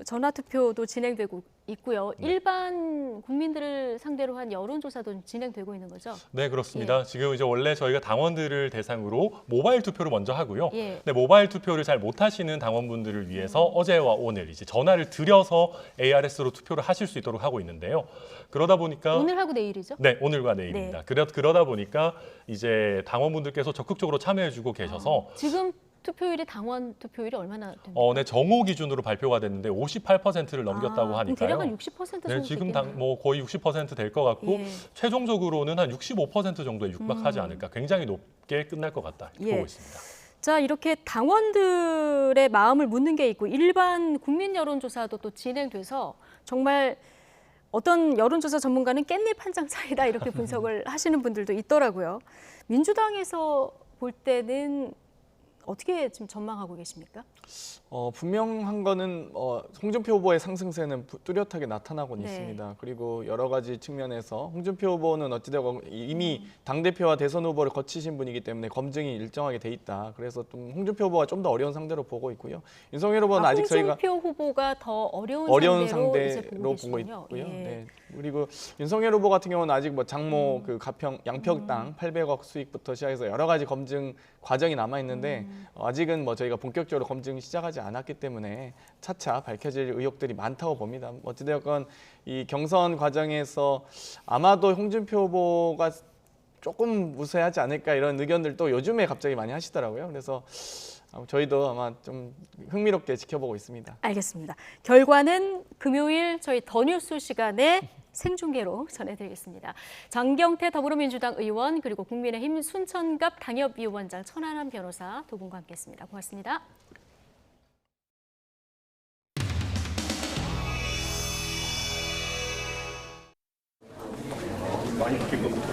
전화 투표도 진행되고 있고요. 일반 국민들을 상대로 한 여론조사도 진행되고 있는 거죠? 네, 그렇습니다. 지금 이제 원래 저희가 당원들을 대상으로 모바일 투표를 먼저 하고요. 예. 네, 모바일 투표를 잘 못하시는 당원분들을 위해서 어제와 오늘 이제 전화를 드려서 ARS로 투표를 하실 수 있도록 하고 있는데요. 그러다 보니까 오늘하고 내일이죠? 네, 오늘과 내일입니다. 그러다 보니까 이제 당원분들께서 적극적으로 참여해주고 계셔서 지금 투표율이 당원 투표율이 얼마나 됩니까? 네, 정오 기준으로 발표가 됐는데 58%를 넘겼다고 하니까요. 대략 한 60% 정도 네, 지금 거의 60% 될 것 같고 최종적으로는 한 65% 정도에 육박하지 않을까. 굉장히 높게 끝날 것 같다 보고 있습니다. 자, 이렇게 당원들의 마음을 묻는 게 있고 일반 국민 여론조사도 또 진행돼서 정말 어떤 여론조사 전문가는 깻잎 한 장 차이다 이렇게 분석을 하시는 분들도 있더라고요. 민주당에서 볼 때는 어떻게 지금 전망하고 계십니까? 분명한 거는 홍준표 후보의 상승세는 뚜렷하게 나타나고 네. 있습니다. 그리고 여러 가지 측면에서 홍준표 후보는 어찌되건 이미 당대표와 대선 후보를 거치신 분이기 때문에 검증이 일정하게 돼 있다. 그래서 좀 홍준표 후보가 좀 더 어려운 상대로 보고 있고요. 윤석열 후보는 아직 저희가 홍준표 후보가 더 어려운 상대로 이제 상대로 보고 보고 계시군요. 있고요. 예. 네. 그리고 윤석열 후보 같은 경우는 아직 뭐 장모 그 가평 양평 땅 800억 수익부터 시작해서 여러 가지 검증 과정이 남아 있는데 아직은 뭐 저희가 본격적으로 검증 시작하지 않았기 때문에 차차 밝혀질 의혹들이 많다고 봅니다. 어찌되었건 이 경선 과정에서 아마도 홍준표 후보가 조금 우세하지 않을까 이런 의견들도 요즘에 갑자기 많이 하시더라고요. 그래서 저희도 아마 좀 흥미롭게 지켜보고 있습니다. 알겠습니다. 결과는 금요일 저희 더 뉴스 시간에 생중계로 전해드리겠습니다. 장경태 더불어민주당 의원 그리고 국민의힘 순천갑 당협위원장 천안함 변호사 두 분과 함께했습니다. 고맙습니다. 많이 바뀐 겁니다.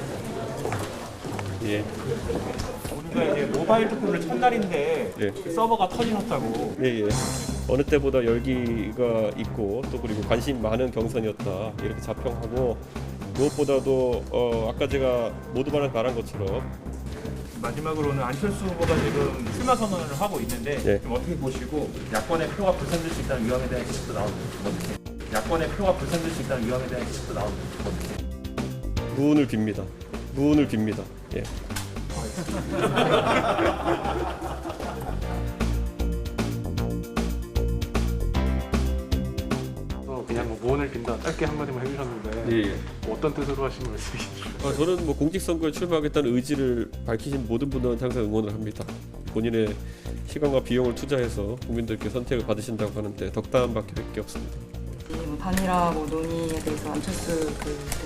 예. 우리가 이제 모바일 투표를 첫날인데 예. 서버가 터지셨다고. 예. 어느 때보다 열기가 있고 또 그리고 관심 많은 경선이었다 이렇게 자평하고 무엇보다도 아까 제가 모두만을 말한 것처럼 마지막으로는 안철수 후보가 지금 출마 선언을 하고 있는데 예. 좀 어떻게 보시고 야권의 표가 불선될 수 있다는 위험에 대한 지적도 나오고 어떻게? 야권의 표가 불선될 수 있다는 위험에 대한 지적도 나오고 어떻게? 무운을 빕니다. 무운을 빕니다. 예. 그냥 뭐 무언을 빈다 짧게 한마디만 해주셨는데 예. 뭐 어떤 뜻으로 하신 말씀이시죠? 저는 뭐 공직선거에 출마하겠다는 의지를 밝히신 모든 분들은 항상 응원을 합니다. 본인의 시간과 비용을 투자해서 국민들께 선택을 받으신다고 하는데 덕담 밖에 할 게 없습니다. 단일화 논의에 대해서 안철수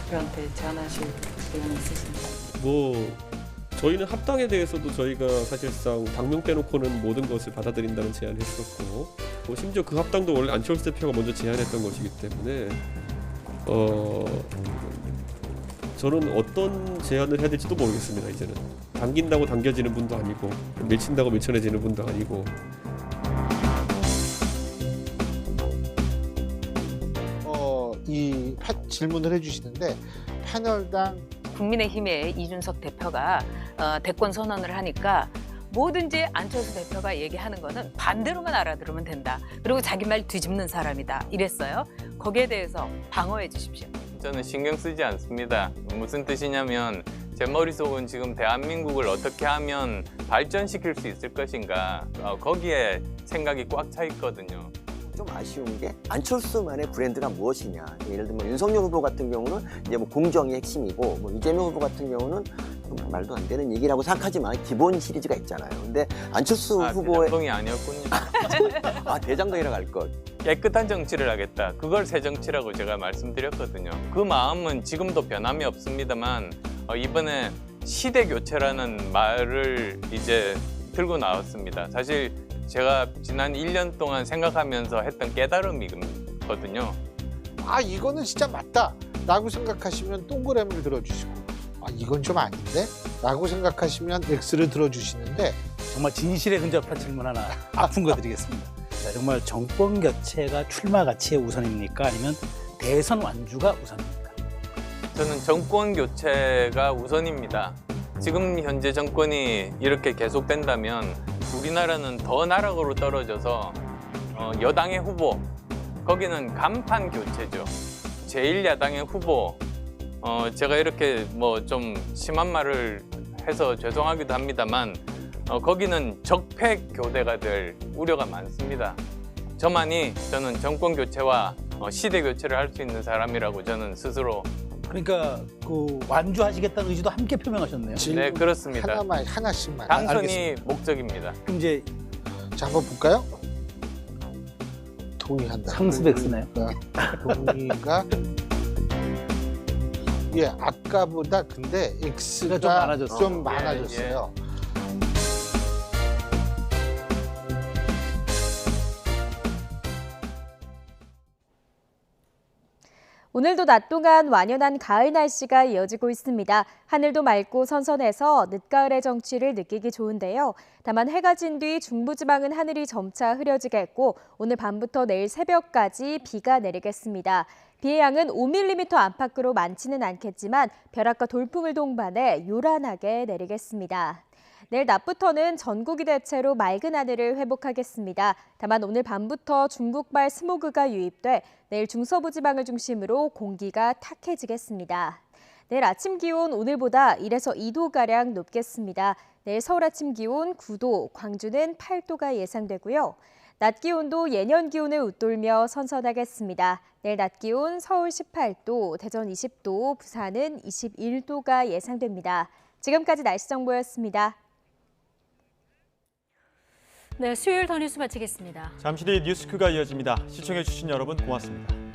대표한테 제안하실 의향이 있으신가요? 뭐 저희는 합당에 대해서도 저희가 사실상 당명 빼놓고는 모든 것을 받아들인다는 제안을 했었고 뭐 심지어 그 합당도 원래 안철수 대표가 먼저 제안했던 것이기 때문에 저는 어떤 제안을 해야 될지도 모르겠습니다. 이제는 당긴다고 당겨지는 분도 아니고 밀친다고 밀쳐내지는 분도 아니고 이 질문을 해주시는데 패널당 국민의힘의 이준석 대표가 대권 선언을 하니까 뭐든지 안철수 대표가 얘기하는 거는 반대로만 알아들으면 된다. 그리고 자기 말 뒤집는 사람이다. 이랬어요. 거기에 대해서 방어해 주십시오. 저는 신경 쓰지 않습니다. 무슨 뜻이냐면 제 머릿속은 지금 대한민국을 어떻게 하면 발전시킬 수 있을 것인가 거기에 생각이 꽉 차 있거든요. 좀 아쉬운 게 안철수만의 브랜드가 무엇이냐. 예를 들면 윤석열 후보 같은 경우는 이제 뭐 공정이 핵심이고 뭐 이재명 후보 같은 경우는 말도 안 되는 얘기라고 생각하지만 기본 시리즈가 있잖아요. 근데 안철수 후보의 대장동이 아니었군요. 대장동이라 갈 것. 깨끗한 정치를 하겠다. 그걸 새 정치라고 제가 말씀드렸거든요. 그 마음은 지금도 변함이 없습니다만 이번에 시대 교체라는 말을 이제 들고 나왔습니다. 사실 제가 지난 1년 동안 생각하면서 했던 깨달음이거든요. 이거는 진짜 맞다 라고 생각하시면 동그라미를 들어주시고 이건 좀 아닌데? 라고 생각하시면 X를 들어주시는데 정말 진실에 근접한 질문 하나 아픈 거 드리겠습니다. 자, 정말 정권 교체가 출마 가치의 우선입니까? 아니면 대선 완주가 우선입니까? 저는 정권 교체가 우선입니다. 지금 현재 정권이 이렇게 계속된다면 우리나라는 더 나락으로 떨어져서 여당의 후보, 거기는 간판 교체죠. 제1야당의 후보, 제가 이렇게 뭐 좀 심한 말을 해서 죄송하기도 합니다만 거기는 적폐 교대가 될 우려가 많습니다. 저는 정권 교체와 시대 교체를 할 수 있는 사람이라고 저는 스스로. 그러니까 그 완주하시겠다는 의지도 함께 표명하셨네요. 네, 그렇습니다. 하나씩만. 당선이 목적입니다. 그럼 이제 한번 볼까요? 동의한다. 상수백 쓰네요. 동의가 아까보다 근데 X가 좀 많아졌어요. 오늘도 낮 동안 완연한 가을 날씨가 이어지고 있습니다. 하늘도 맑고 선선해서 늦가을의 정취를 느끼기 좋은데요. 다만 해가 진 뒤 중부지방은 하늘이 점차 흐려지겠고 오늘 밤부터 내일 새벽까지 비가 내리겠습니다. 비의 양은 5mm 안팎으로 많지는 않겠지만 벼락과 돌풍을 동반해 요란하게 내리겠습니다. 내일 낮부터는 전국이 대체로 맑은 하늘을 회복하겠습니다. 다만 오늘 밤부터 중국발 스모그가 유입돼 내일 중서부 지방을 중심으로 공기가 탁해지겠습니다. 내일 아침 기온 오늘보다 1에서 2도가량 높겠습니다. 내일 서울 아침 기온 9도, 광주는 8도가 예상되고요. 낮 기온도 예년 기온을 웃돌며 선선하겠습니다. 내일 낮 기온 서울 18도, 대전 20도, 부산은 21도가 예상됩니다. 지금까지 날씨 정보였습니다. 네, 수요일 더 뉴스 마치겠습니다. 잠시 뒤 뉴스큐가 이어집니다. 시청해주신 여러분 고맙습니다.